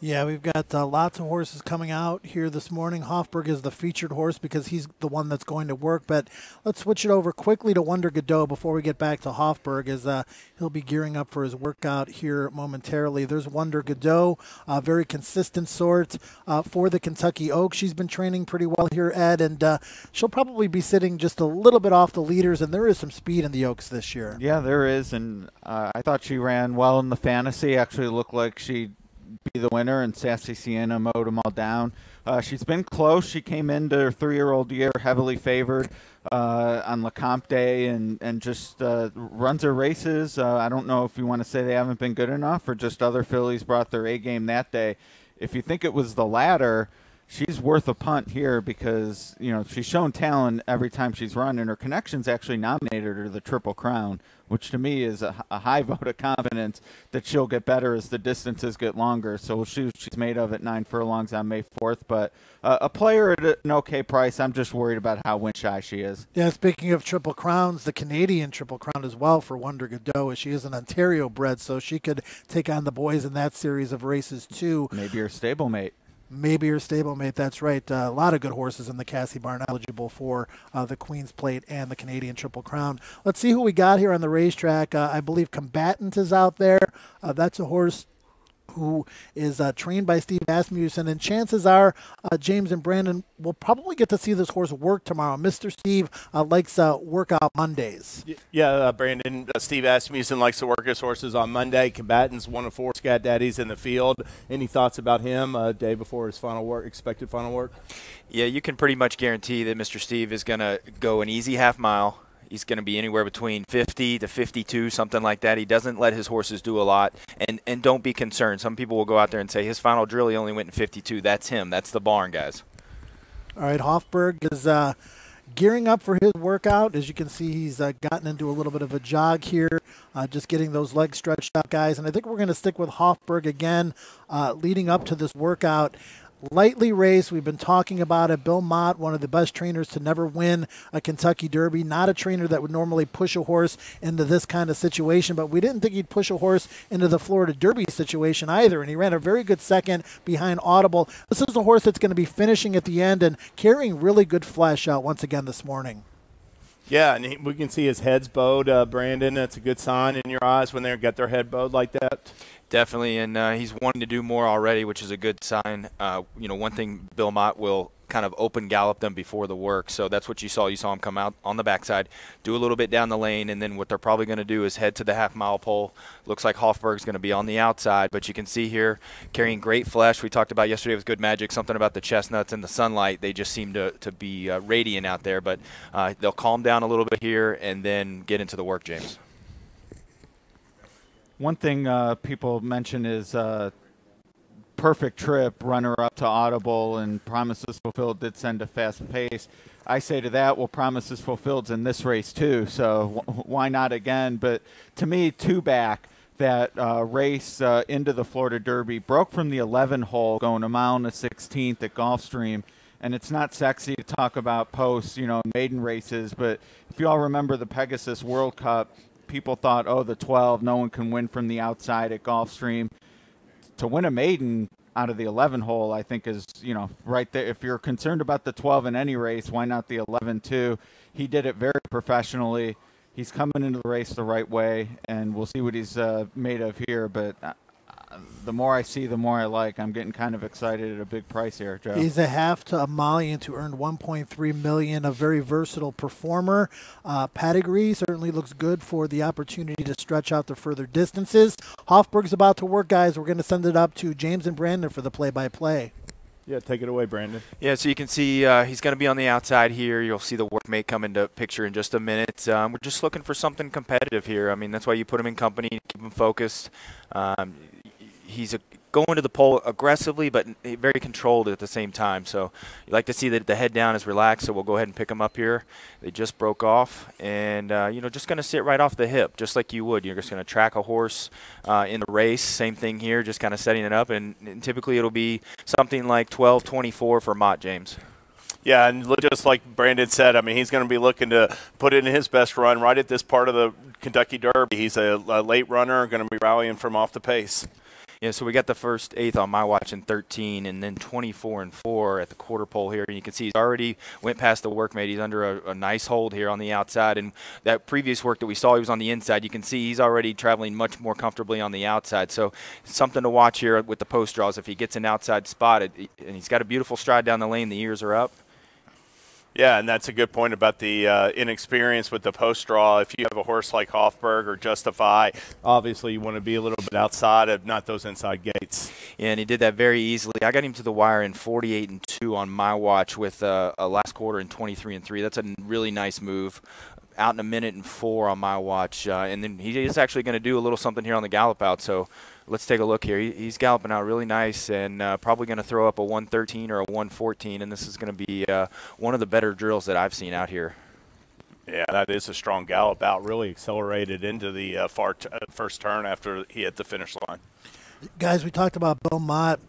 Yeah, we've got lots of horses coming out here this morning. Hofburg is the featured horse because he's the one that's going to work. But let's switch it over quickly to Wonder Godot before we get back to Hofburg, as he'll be gearing up for his workout here momentarily. There's Wonder Godot, a very consistent sort for the Kentucky Oaks. She's been training pretty well here, Ed, and she'll probably be sitting just a little bit off the leaders, and there is some speed in the Oaks this year. Yeah, there is, and I thought she ran well in the fantasy. Actually looked like she'd be the winner, and Sassy Sienna mowed them all down. She's been close. She came into her 3-year-old year heavily favored on Lecomte Day, and just runs her races. I don't know if you want to say they haven't been good enough or just other fillies brought their A game that day. If you think it was the latter, she's worth a punt here because, she's shown talent every time she's run, and her connections actually nominated her to the Triple Crown, which to me is a high vote of confidence that she'll get better as the distances get longer. So we'll see what she's made of at 9 furlongs on May 4th. But a player at an okay price. I'm just worried about how wind shy she is. Yeah, speaking of Triple Crowns, the Canadian Triple Crown as well for Wonder Godot, as she is an Ontario bred, so she could take on the boys in that series of races too. Maybe her stablemate. Maybe her stablemate, that's right. A lot of good horses in the Cassie Barn eligible for the Queen's Plate and the Canadian Triple Crown. Let's see who we got here on the racetrack. I believe Combatant is out there. That's a horse who is trained by Steve Asmussen, and chances are James and Brandon will probably get to see this horse work tomorrow. Mr. Steve likes workout Mondays. Yeah, Brandon, Steve Asmussen likes to work his horses on Monday. Combatant's one of 4 Scat Daddies in the field. Any thoughts about him day before his expected final work? Yeah, you can pretty much guarantee that Mr. Steve is going to go an easy half mile. He's going to be anywhere between 50 to 52, something like that. He doesn't let his horses do a lot, and don't be concerned. Some people will go out there and say his final drill, he only went in 52. That's him. That's the barn, guys. All right, Hofburg is gearing up for his workout. As you can see, he's gotten into a little bit of a jog here, just getting those legs stretched out, guys. And I think we're going to stick with Hofburg again leading up to this workout. Lightly raced, we've been talking about it. Bill Mott, one of the best trainers to never win a Kentucky Derby. Not a trainer that would normally push a horse into this kind of situation, but we didn't think he'd push a horse into the Florida Derby situation either, and he ran a very good second behind Audible. This is a horse that's going to be finishing at the end and carrying really good flesh out once again this morning. Yeah, and we can see his head's bowed, Brandon. That's a good sign in your eyes when they get their head bowed like that. Definitely, and he's wanting to do more already, which is a good sign. One thing, Bill Mott will kind of open gallop them before the work, so that's what you saw. You saw him come out on the backside, do a little bit down the lane, and then what they're probably going to do is head to the half-mile pole. Looks like Hofburg's going to be on the outside, but you can see here carrying great flesh. We talked about yesterday with Good Magic, something about the chestnuts and the sunlight. They just seem to be radiant out there, but they'll calm down a little bit here and then get into the work, James. One thing people mention is Perfect Trip, runner-up to Audible, and Promises Fulfilled did send a fast pace. I say to that, well, Promises Fulfilled's in this race too, so why not again? But to me, 2 back, that race into the Florida Derby broke from the 11 hole going a mile and a 16th at Gulfstream. And it's not sexy to talk about posts, maiden races, but if you all remember the Pegasus World Cup, people thought, the 12, no one can win from the outside at Gulfstream. To win a maiden, out of the 11 hole, I think is, right there. If you're concerned about the 12 in any race, why not the 11 too? He did it very professionally. He's coming into the race the right way, and we'll see what he's made of here. But the more I see, the more I like. I'm getting kind of excited at a big price here, Joe. He's a half to a Malian to earn $1.3 million. A very versatile performer. Pedigree certainly looks good for the opportunity to stretch out to further distances. Hofburg's about to work, guys. We're going to send it up to James and Brandon for the play-by-play. Yeah, take it away, Brandon. Yeah, so you can see he's going to be on the outside here. You'll see the workmate come into picture in just a minute. We're just looking for something competitive here. I mean, that's why you put him in company, keep him focused. He's going to the pole aggressively, but very controlled at the same time. So you like to see that the head down is relaxed, so we'll go ahead and pick him up here. They just broke off, and, just going to sit right off the hip, just like you would. You're just going to track a horse in the race. Same thing here, just kind of setting it up, and typically it'll be something like 12-24 for Mott, James. Yeah, and just like Brandon said, I mean, he's going to be looking to put in his best run right at this part of the Kentucky Derby. He's a late runner, going to be rallying from off the pace. Yeah, so we got the first 8th on my watch in 13, and then 24 and 4 at the quarter pole here. And you can see he's already went past the workmate. He's under a nice hold here on the outside. And that previous work that we saw, he was on the inside. You can see he's already traveling much more comfortably on the outside. So something to watch here with the post draws. If he gets an outside spot, and he's got a beautiful stride down the lane, the ears are up. Yeah, and that's a good point about the inexperience with the post draw. If you have a horse like Hofburg or Justify, obviously you want to be a little bit outside of not those inside gates. Yeah, and he did that very easily. I got him to the wire in 48 and 2 on my watch with a last quarter in 23 and 3. That's a really nice move. Out in a minute and 4 on my watch, and then he is actually going to do a little something here on the gallop out. So let's take a look here. He's galloping out really nice, and probably going to throw up a 113 or a 114, and this is going to be one of the better drills that I've seen out here. Yeah, that is a strong gallop out. Really accelerated into the first turn after he hit the finish line. Guys, we talked about Bill Mott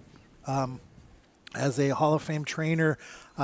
as a Hall of Fame trainer.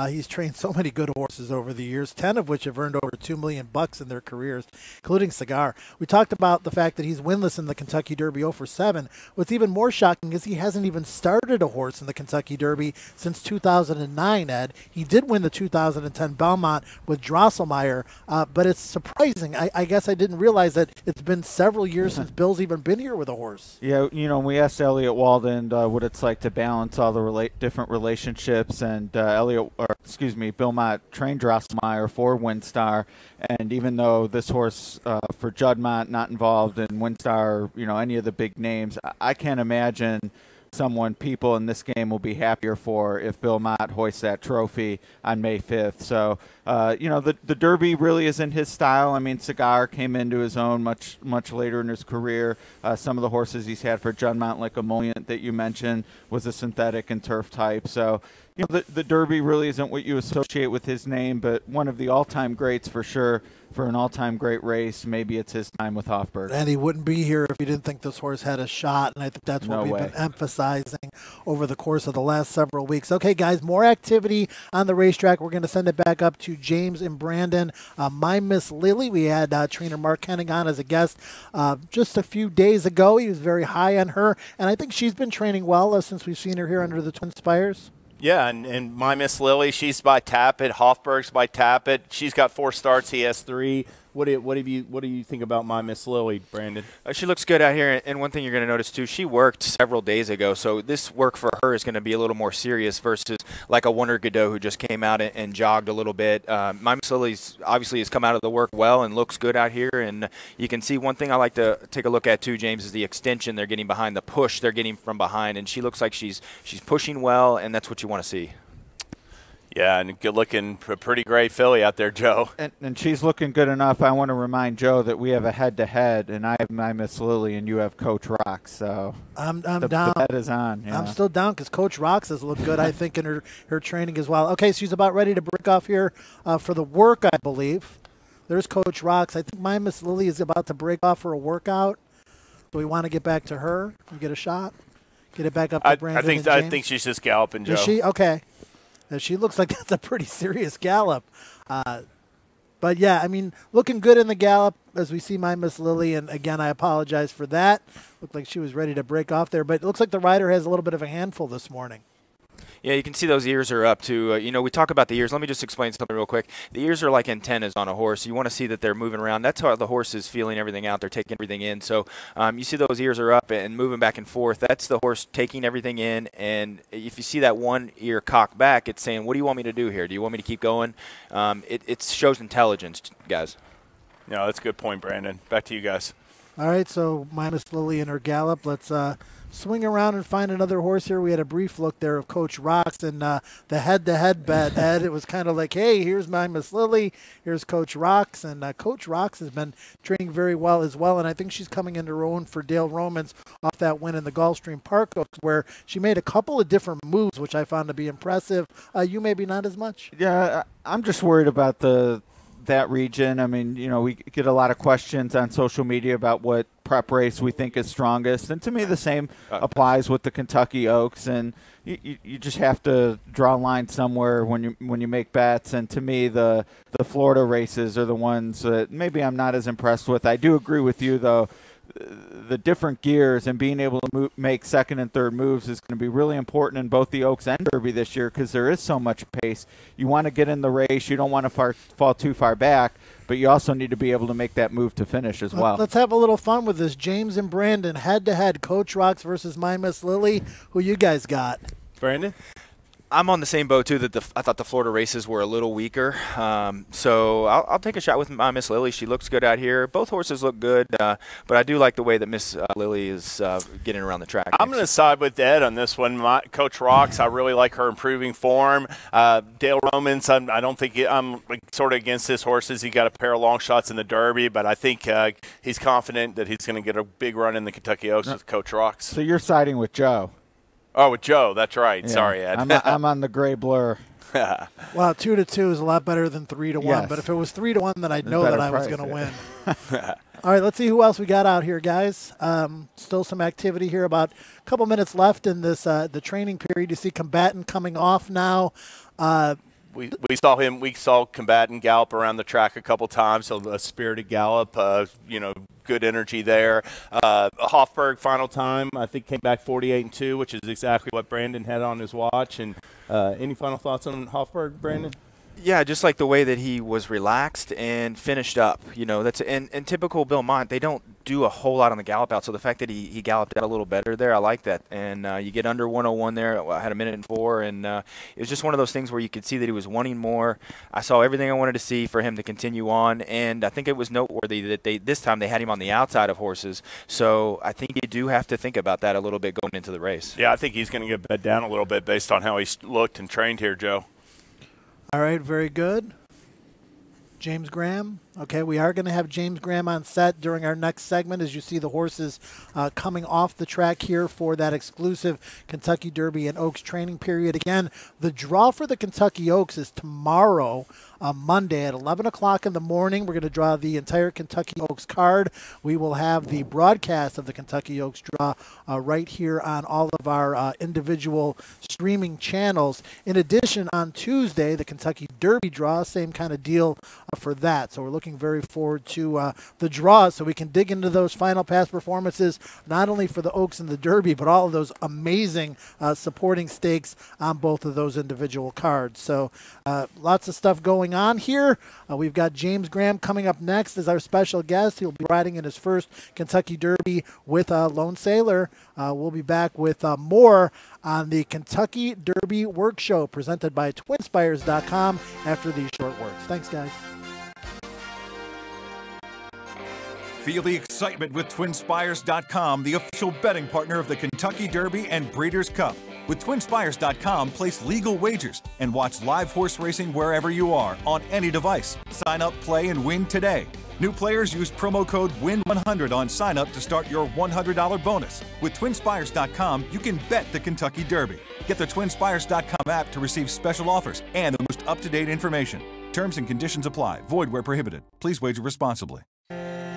He's trained so many good horses over the years, 10 of which have earned over $2 million in their careers, including Cigar. We talked about the fact that he's winless in the Kentucky Derby 0-7. What's even more shocking is he hasn't even started a horse in the Kentucky Derby since 2009, Ed. He did win the 2010 Belmont with Drosselmeyer, but it's surprising. I guess I didn't realize that it's been several years since Bill's even been here with a horse. Yeah, we asked Elliot Walden what it's like to balance all the different relationships, and Bill Mott trained Drosselmeyer for Windstar, and even though this horse for Judd Mott not involved in Windstar, any of the big names, I can't imagine people in this game will be happier for if Bill Mott hoists that trophy on May 5th. So, the Derby really isn't his style. I mean, Cigar came into his own much later in his career. Some of the horses he's had for Judd Mott, like Emollient that you mentioned, was a synthetic and turf type. So, the Derby really isn't what you associate with his name, but one of the all-time greats for sure. For an all-time great race, maybe it's his time with Hofburg. And he wouldn't be here if he didn't think this horse had a shot, and I think that's what we've been emphasizing over the course of the last several weeks. Okay, guys, more activity on the racetrack. We're going to send it back up to James and Brandon. My Miss Lilly, we had trainer Mark Hennig on as a guest just a few days ago. He was very high on her, and I think she's been training well since we've seen her here under the Twin Spires. Yeah, and my Miss Lilly, she's by Tappet. Hofburg's by Tappet. She's got 4 starts. He has 3. What do you think about my Miss Lilly, Brandon? She looks good out here, and one thing you're going to notice too, she worked several days ago, so this work for her is going to be a little more serious versus like a Wonder Godot who just came out and jogged a little bit. My Miss Lilly obviously has come out of the work well and looks good out here, and you can see one thing I like to take a look at too, James, is the extension they're getting behind, the push they're getting from behind, and she looks like she's pushing well, and that's what you want to see. Yeah, and good-looking, pretty great filly out there, Joe. And she's looking good enough. I want to remind Joe that we have a head-to-head, and I have my Miss Lilly, and you have Coach Rock. So I'm down. The bet is on. Yeah. I'm still down because Coach Rocks has looked good, I think, in her training as well. Okay, so she's about ready to break off here for the work, I believe. There's Coach Rocks. I think my Miss Lilly is about to break off for a workout. Do we want to get back to her and get a shot? Get it back up to Brandon and James? I think she's just galloping, Joe. Is she? Okay. She looks like that's a pretty serious gallop. But, yeah, I mean, looking good in the gallop. as we see my Miss Lilly, and again, I apologize for that. Looked like she was ready to break off there, but it looks like the rider has a little bit of a handful this morning. Yeah, you can see those ears are up too. You know, we talk about the ears. Let me just explain something real quick. The ears are like antennas on a horse. You want to see that they're moving around. That's how the horse is feeling everything out. They're taking everything in. So you see those ears are up and moving back and forth. That's the horse taking everything in. And if you see that one ear cocked back, it's saying, what do you want me to do here? Do you want me to keep going? It shows intelligence, guys. No, that's a good point, Brandon. Back to you guys. All right, so my Miss Lilly and her gallop. Let's swing around and find another horse here. We had a brief look there of Coach Rocks and the head-to-head bet. Ed, it was kind of like, hey, here's my Miss Lilly, here's Coach Rocks, and Coach Rocks has been training very well as well, and I think she's coming into her own for Dale Romans off that win in the Gulfstream Park Oaks, where she made a couple of different moves, which I found to be impressive. You maybe not as much? Yeah, I'm just worried about that region. I mean, you know, we get a lot of questions on social media about what prep race we think is strongest, and to me the same applies with the Kentucky Oaks, and you just have to draw a line somewhere when you make bets, and to me the Florida races are the ones that maybe I'm not as impressed with. I do agree with you though. The different gears and being able to make second and third moves is going to be really important in both the Oaks and Derby this year because there is so much pace. You want to get in the race. You don't want to fall too far back, but you also need to be able to make that move to finish as well. Let's have a little fun with this. James and Brandon, head-to-head, Coach Rocks versus my Miss Lilly. Who you guys got? Brandon? I'm on the same boat too. That I thought the Florida races were a little weaker, so I'll take a shot with my Miss Lilly. She looks good out here. Both horses look good, but I do like the way that Miss Lilly is getting around the track. I'm going to side with Ed on this one. Coach Rocks, I really like her improving form. Dale Romans, I don't think I'm sort of against his horses. He got a pair of long shots in the Derby, but I think he's confident that he's going to get a big run in the Kentucky Oaks with Coach Rocks. So you're siding with Joe. Oh, with Joe, that's right. Yeah. Sorry, Ed. I'm on the gray blur. Well, 2-2 is a lot better than 3-1. Yes. But if it was 3-1, then I'd know that I was going to win. Yeah. All right, let's see who else we got out here, guys. Still some activity here. About a couple minutes left in this the training period. You see Combatant coming off now. We saw Combatant gallop around the track a couple times, so a spirited gallop, good energy there. Hofburg final time, I think, came back 48-2, which is exactly what Brandon had on his watch. And any final thoughts on Hofburg, Brandon? Yeah, just like the way that he was relaxed and finished up. You know, that's and typical Bill Mont. They don't do a whole lot on the gallop out. So the fact that he galloped out a little better there, I like that. And you get under 101 there. I had a minute and 4, and it was just one of those things where you could see that he was wanting more. I saw everything I wanted to see for him to continue on, and I think it was noteworthy that this time they had him on the outside of horses. So I think you do have to think about that a little bit going into the race. Yeah, I think he's going to get bed down a little bit based on how he looked and trained here, Joe. All right, very good. James Graham. Okay, we are going to have James Graham on set during our next segment as you see the horses coming off the track here for that exclusive Kentucky Derby and Oaks training period. Again, the draw for the Kentucky Oaks is tomorrow, Monday at 11 o'clock in the morning. We're going to draw the entire Kentucky Oaks card. We will have the broadcast of the Kentucky Oaks draw right here on all of our individual streaming channels. In addition, on Tuesday, the Kentucky Derby draw, same kind of deal for that. So we're looking very forward to the draw so we can dig into those final pass performances, not only for the Oaks and the Derby, but all of those amazing supporting stakes on both of those individual cards. So lots of stuff going on here. We've got James Graham coming up next as our special guest. He'll be riding in his first Kentucky Derby with Lone Sailor. We'll be back with more on the Kentucky Derby Work Show presented by TwinSpires.com after these short words. Thanks, guys. Feel the excitement with TwinSpires.com, the official betting partner of the Kentucky Derby and Breeders' Cup. With TwinSpires.com, place legal wagers and watch live horse racing wherever you are on any device. Sign up, play, and win today. New players use promo code WIN100 on sign up to start your $100 bonus. With TwinSpires.com, you can bet the Kentucky Derby. Get the TwinSpires.com app to receive special offers and the most up-to-date information. Terms and conditions apply. Void where prohibited. Please wager responsibly.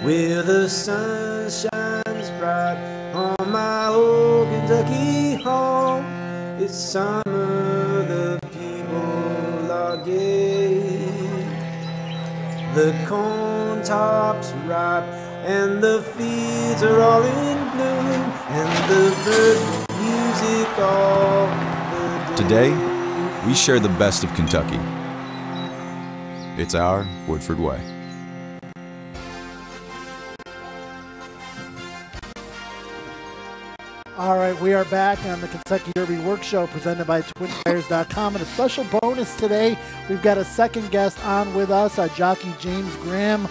Where the sun shines bright on my old Kentucky home. It's summer, the people are gay. The corn tops ripe, and the fields are all in bloom, and the bird music all the day. Today, we share the best of Kentucky. It's our Woodford way. All right, we are back on the Kentucky Derby Work Show presented by TwinSpires.com. And a special bonus today, we've got a second guest on with us, jockey James Graham,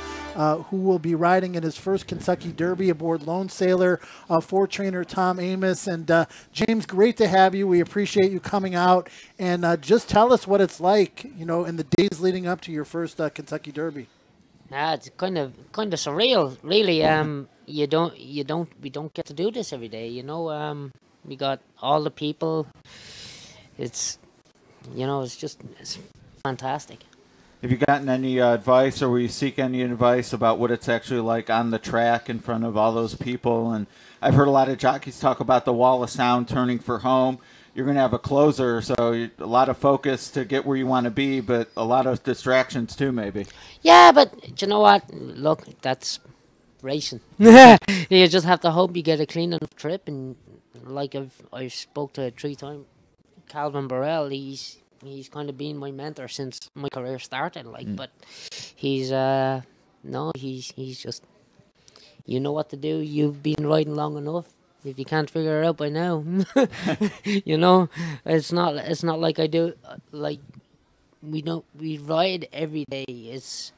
who will be riding in his first Kentucky Derby aboard Lone Sailor for trainer Tom Amos. And James, great to have you. We appreciate you coming out. And just tell us what it's like, you know, in the days leading up to your first Kentucky Derby. It's kind of surreal, really. We don't get to do this every day, you know. We got all the people. It's it's fantastic. Have you gotten any advice, or will you seek any advice about what it's actually like on the track in front of all those people? And I've heard a lot of jockeys talk about the wall of sound turning for home. You're going to have a closer, so a lot of focus to get where you want to be, but a lot of distractions too, maybe. Yeah, but you know what? Look, that's racing. You just have to hope you get a clean enough trip. And like I spoke to 3-time Calvin Burrell, he's kind of been my mentor since my career started. But he's he's just, you know what to do. You've been riding long enough. If you can't figure it out by now, you know, it's not like I do. Like we ride every day. It's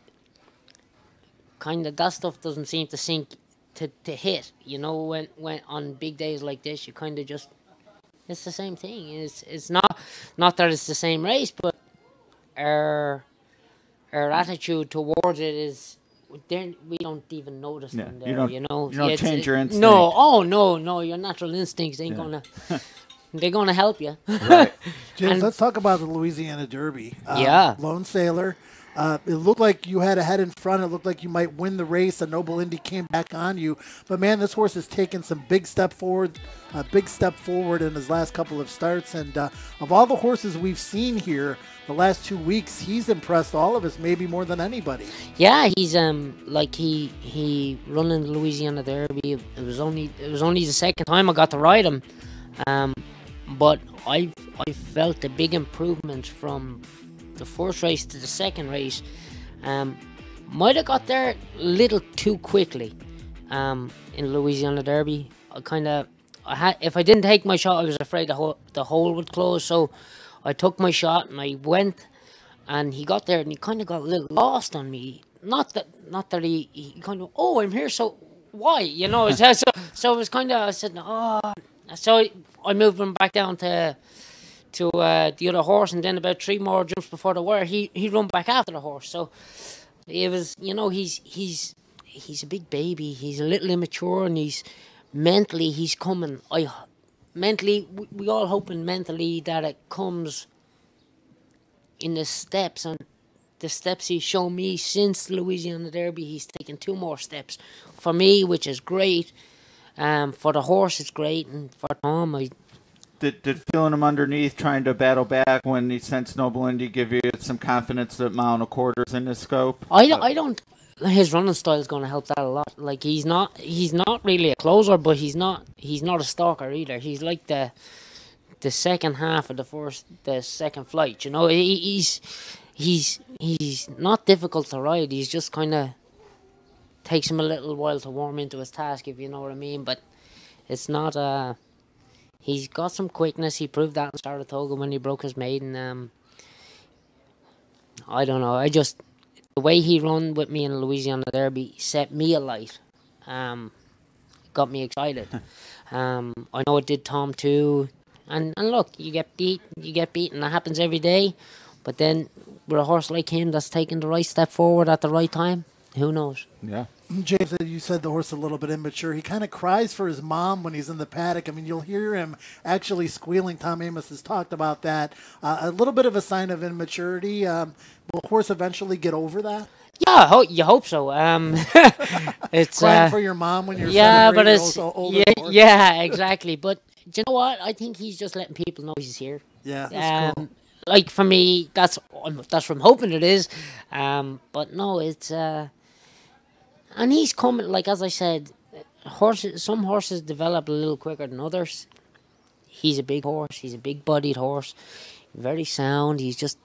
kind of, that stuff doesn't seem to sink to hit. You know, when on big days like this, you kind of just, it's the same thing. It's not that it's the same race, but our attitude towards it is, we don't even notice them there. You don't change your instinct. No, your natural instincts ain't gonna. They're gonna help you. Right. James, let's talk about the Louisiana Derby. Lone Sailor. It looked like you had a head in front. It looked like you might win the race. A Noble Indy came back on you. But, man, this horse has taken some big step forward in his last couple of starts. And of all the horses we've seen here the last 2 weeks, he's impressed all of us maybe more than anybody. Yeah, he's he running the Louisiana Derby. It was only the second time I got to ride him. But I felt a big improvement from the first race to the second race. Might have got there a little too quickly in Louisiana Derby. If I didn't take my shot, I was afraid the hole would close. So I took my shot and I went, and he got there and he kind of got a little lost on me. Not that he kind of, oh, I'm here, so why? You know, so it was kind of, I said, oh. So I moved him back down to the other horse, and then about 3 more jumps before the wire, he run back after the horse. So it was, you know, he's a big baby. He's a little immature, and he's coming. We all hoping mentally that it comes in the steps, and the steps he's shown me since Louisiana Derby, he's taken 2 more steps for me, which is great. For the horse, it's great, and for Tom, Did feeling him underneath, trying to battle back when he sensed Noble Indy, give you some confidence that mile and a quarter's in his scope? I don't. His running style is going to help that a lot. Like he's not really a closer, but he's not a stalker either. He's like the second half of the second flight. You know, he's not difficult to ride. He's just kind of takes him a little while to warm into his task, if you know what I mean. But it's not he's got some quickness. He proved that in Saratoga when he broke his maiden. I don't know. The way he run with me in Louisiana Derby set me alight. Got me excited. I know it did Tom too. And look, you get beaten. That happens every day. But then with a horse like him that's taking the right step forward at the right time, who knows? Yeah. James, you said the horse is a little bit immature. He kind of cries for his mom when he's in the paddock. I mean, you'll hear him actually squealing. Tom Amos has talked about that. A little bit of a sign of immaturity. Will the horse eventually get over that? Yeah, you hope so. It's crying for your mom when you're but it's older. Yeah, exactly. But do you know what? I think he's just letting people know he's here. Yeah, that's cool. Like for me, that's from hoping it is. But no, it's And he's coming, like as I said, some horses develop a little quicker than others. He's a big horse. He's a big-bodied horse, very sound. He's just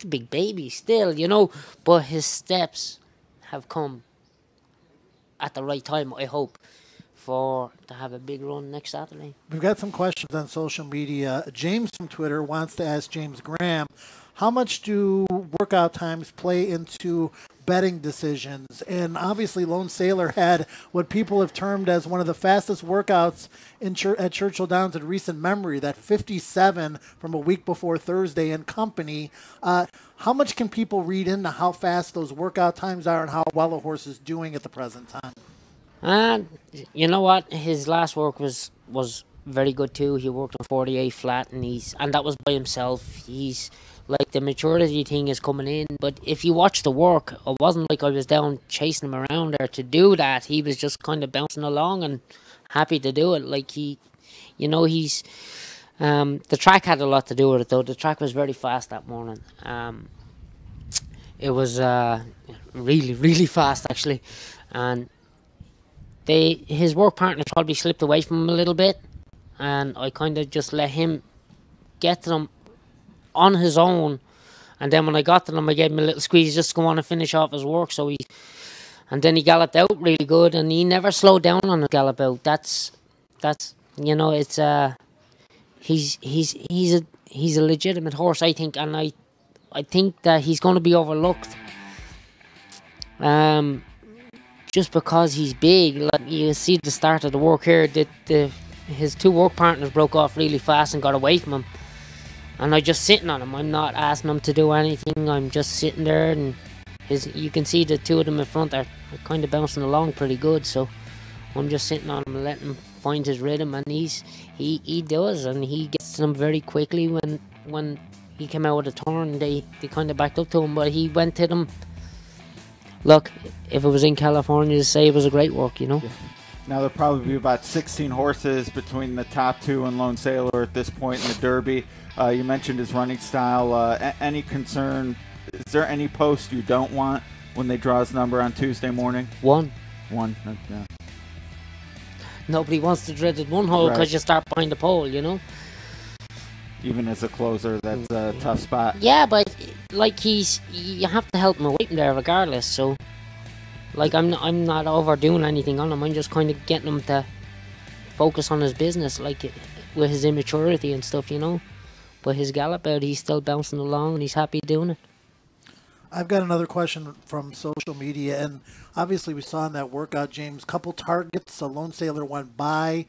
a big baby still, you know. But his steps have come at the right time, I hope, to have a big run next Saturday. We've got some questions on social media. James from Twitter wants to ask James Graham, how much do workout times play into betting decisions? And obviously Lone Sailor had what people have termed as one of the fastest workouts at Churchill Downs in recent memory, that 57 from a week before Thursday in company. How much can people read into how fast those workout times are and how well a horse is doing at the present time? And you know what? His last work was very good too. He worked on 48 flat, and that was by himself. He's like, the maturity thing is coming in. But if you watch the work, it wasn't like I was down chasing him around there to do that. He was just kind of bouncing along and happy to do it. Like he's the track had a lot to do with it though. The track was very fast that morning. It was really, really fast actually, and his work partner probably slipped away from him a little bit, and I kind of just let him get to them on his own, and then when I got to them I gave him a little squeeze just to go on and finish off his work. And then he galloped out really good, and he never slowed down on his gallop out. That's you know, it's he's a legitimate horse, I think, and I think that he's going to be overlooked. Just because he's big. Like you see the start of the work here, his two work partners broke off really fast and got away from him. And I'm just sitting on him. I'm not asking him to do anything. I'm just sitting there, and you can see the two of them in front are kind of bouncing along pretty good. So I'm just sitting on him and letting him find his rhythm, and he does, and he gets to them very quickly. When he came out with a turn, they kind of backed up to him, but he went to them. Look, if it was in California, to say it was a great work, you know. Yeah. Now there'll probably be about 16 horses between the top two and Lone Sailor at this point in the Derby. You mentioned his running style. Any concern? Is there any post you don't want when they draw his number on Tuesday morning? One. Yeah. Nobody wants the dreaded one hole because you start behind the pole, you know. Even as a closer, that's a tough spot. Yeah, but like you have to help him away from there regardless. So, like I'm not overdoing anything on him. I'm just kind of getting him to focus on his business, like with his immaturity and stuff, you know. But his gallop out, he's still bouncing along and he's happy doing it. I've got another question from social media, and obviously we saw in that workout, James, couple targets, a Lone Sailor went by.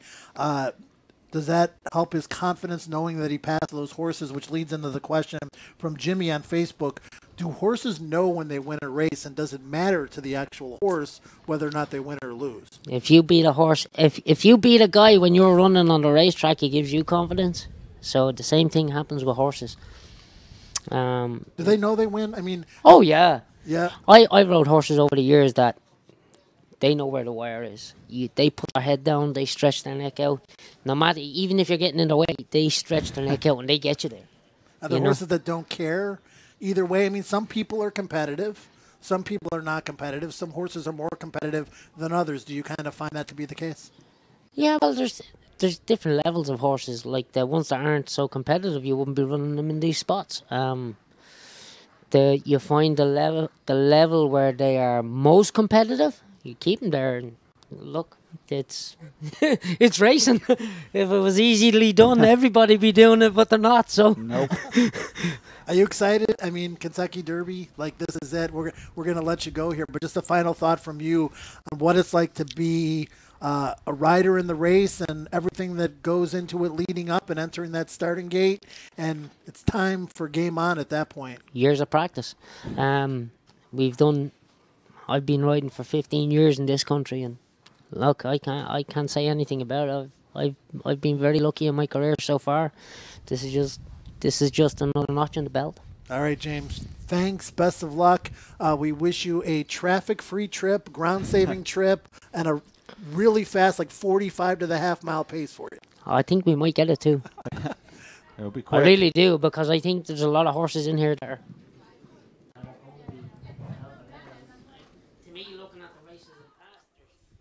Does that help his confidence knowing that he passed those horses, which leads into the question from Jimmy on Facebook. Do horses know when they win a race, and does it matter to the actual horse whether or not they win or lose? If you beat a horse, if you beat a guy when you're running on the racetrack, he gives you confidence. So the same thing happens with horses. Do they know they win? I mean... Oh, yeah. Yeah. I rode horses over the years that they know where the wire is. They put their head down, they stretch their neck out. No matter, even if you're getting in the way, they stretch their neck out and they get you there. Are there horses that don't care either way? I mean, some people are competitive. Some people are not competitive. Some horses are more competitive than others. Do you kind of find that to be the case? Yeah, well, there's different levels of horses. Like the ones that aren't so competitive, you wouldn't be running them in these spots. You find the level where they are most competitive, you keep them there. And look, it's it's racing. If it was easily done, everybody be doing it, but they're not. So nope. Are you excited? I mean, Kentucky Derby, like this is it. We're gonna let you go here, but just a final thought from you on what it's like to be a rider in the race and everything that goes into it leading up and entering that starting gate, and it's time for game on at that point. Years of practice. I've been riding for 15 years in this country, and look, I can't say anything about it. I've been very lucky in my career so far. This is just another notch in the belt. All right, James. Thanks. Best of luck. We wish you a traffic-free trip, ground-saving trip, and a really fast, like 45 to the half-mile pace for you. I think we might get it too. It'll be quick. I really do, because I think there's a lot of horses in here that are. To me, looking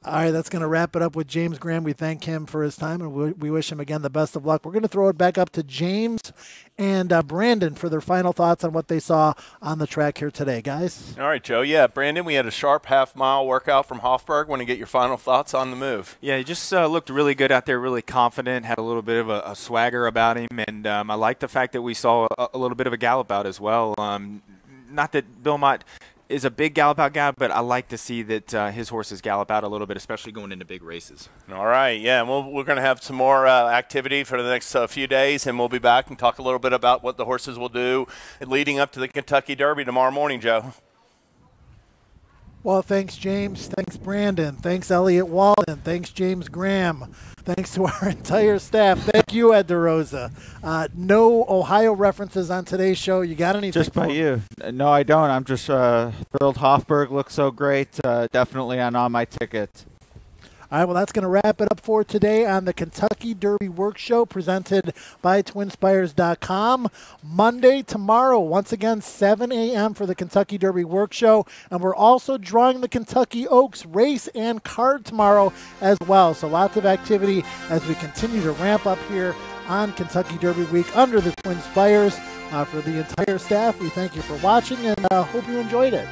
All right, that's going to wrap it up with James Graham. We thank him for his time, and we wish him, again, the best of luck. We're going to throw it back up to James and Brandon for their final thoughts on what they saw on the track here today, guys. All right, Joe. Yeah, Brandon, we had a sharp half-mile workout from Hofburg. Want to get your final thoughts on the move? Yeah, he just looked really good out there, really confident, had a little bit of a swagger about him, and I like the fact that we saw a little bit of a gallop out as well. Not that Bill Mott is a big gallop out guy, but I like to see that his horses gallop out a little bit, especially going into big races. All right, yeah, we're going to have some more activity for the next few days, and we'll be back and talk a little bit about what the horses will do leading up to the Kentucky Derby tomorrow morning, Joe. Well, thanks, James. Thanks, Brandon. Thanks, Elliot Walden. Thanks, James Graham. Thanks to our entire staff. Thank you, Ed DeRosa. No Ohio references on today's show. You got anything? Just by you. No, I don't. I'm just thrilled. Hofburg looks so great. Definitely on my ticket. All right, well, that's going to wrap it up for today on the Kentucky Derby Work Show presented by TwinSpires.com. Monday, tomorrow, once again, 7 a.m. for the Kentucky Derby Work Show. And we're also drawing the Kentucky Oaks race and card tomorrow as well. So lots of activity as we continue to ramp up here on Kentucky Derby Week under the Twin Spires. For the entire staff, we thank you for watching and hope you enjoyed it.